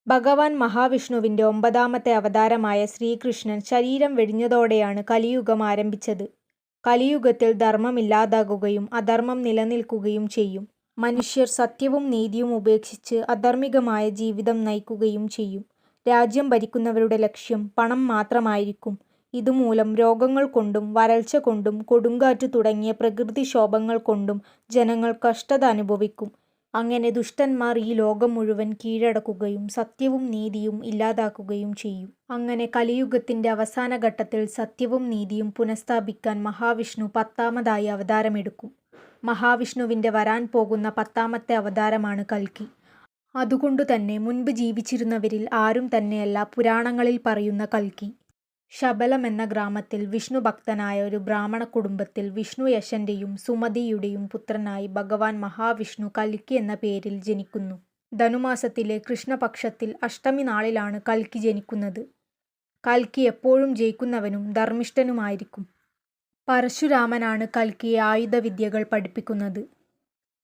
ഭഗവാൻ മഹാവിഷ്ണുവിന്റെ 9ാമത്തെ അവതാരമായ ശ്രീകൃഷ്ണൻ ശരീരം വെടിഞ്ഞതോടെയാണ് കലിയുഗം ആരംഭിച്ചത്. കലിയുഗത്തിൽ ധർമ്മമില്ലാതാകുകയും അധർമ്മം നിലനിൽക്കുകയും ചെയ്യും. മനുഷ്യർ സത്യവും നീതിയും ഉപേക്ഷിച്ച് അധാർമികമായ ജീവിതം നയിക്കുകയും ചെയ്യും. രാജ്യം ഭരിക്കുന്നവരുടെ ലക്ഷ്യം പണം മാത്രമായിരിക്കും. ഇതുമൂലം രോഗങ്ങൾ കൊണ്ടും വരൾച്ച കൊണ്ടും കൊടുങ്കാറ്റ് തുടങ്ങിയ പ്രകൃതിക്ഷോഭങ്ങൾ കൊണ്ടും ജനങ്ങൾ കഷ്ടത അനുഭവിക്കും. അങ്ങനെ ദുഷ്ടന്മാർ ഈ ലോകം മുഴുവൻ കീഴടക്കുകയും സത്യവും നീതിയും ഇല്ലാതാക്കുകയും ചെയ്യും. അങ്ങനെ കലിയുഗത്തിന്റെ അവസാന ഘട്ടത്തിൽ സത്യവും നീതിയും പുനഃസ്ഥാപിക്കാൻ മഹാവിഷ്ണു 10ാമതായി അവതാരമെടുക്കും. മഹാവിഷ്ണുവിന്റെ വരാൻ പോകുന്ന 10ാമത്തെ അവതാരമാണ് കൽക്കി. അതുകൊണ്ടുതന്നെ മുൻപ് ജീവിച്ചിരുന്നവരിൽ ആരും തന്നെയല്ല പുരാണങ്ങളിൽ പറയുന്ന കൽക്കി. ശബലം എന്ന ഗ്രാമത്തിൽ വിഷ്ണുഭക്തനായ ഒരു ബ്രാഹ്മണ കുടുംബത്തിൽ വിഷ്ണുയശന്റെയും സുമതിയുടെയും പുത്രനായി ഭഗവാൻ മഹാവിഷ്ണു കൽക്കി എന്ന പേരിൽ ജനിക്കുന്നു. ധനുമാസത്തിലെ കൃഷ്ണപക്ഷത്തിൽ അഷ്ടമി നാളിലാണ് കൽക്കി ജനിക്കുന്നത്. കൽക്കി എപ്പോഴും ജയിക്കുന്നവനും ധർമ്മിഷ്ഠനുമായിരിക്കും. പരശുരാമനാണ് കൽക്കിയെ ആയുധവിദ്യകൾ പഠിപ്പിക്കുന്നത്.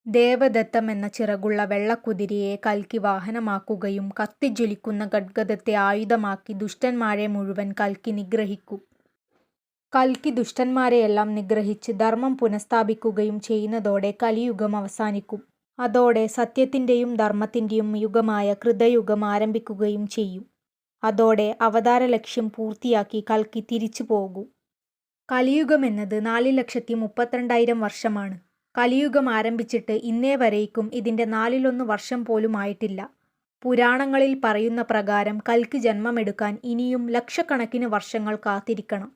ദേവദത്തം എന്ന ചിറകുള്ള വെള്ളക്കുതിരയെ കൽക്കി വാഹനമാക്കുകയും കത്തിജ്വലിക്കുന്ന ഗദ്ഗദത്തെ ആയുധമാക്കി ദുഷ്ടന്മാരെ മുഴുവൻ കൽക്കി നിഗ്രഹിക്കും. കൽക്കി ദുഷ്ടന്മാരെയെല്ലാം നിഗ്രഹിച്ച് ധർമ്മം പുനഃസ്ഥാപിക്കുകയും ചെയ്യുന്നതോടെ കലിയുഗം അവസാനിക്കും. അതോടെ സത്യത്തിന്റെയും ധർമ്മത്തിന്റെയും യുഗമായ കൃതയുഗം ആരംഭിക്കുകയും ചെയ്യും. അതോടെ അവതാര ലക്ഷ്യം പൂർത്തിയാക്കി കൽക്കി തിരിച്ചു പോകും. കലിയുഗം എന്നത് 4,32,000 വർഷമാണ്. കലിയുഗം ആരംഭിച്ചിട്ട് ഇന്നേ വരേക്കും ഇതിന്റെ 1/4 വർഷം പോലും ആയിട്ടില്ല. പുരാണങ്ങളിൽ പറയുന്ന പ്രകാരം കൽക്കി ജന്മമെടുക്കാൻ ഇനിയും ലക്ഷക്കണക്കിന് വർഷങ്ങൾ കാത്തിരിക്കണം.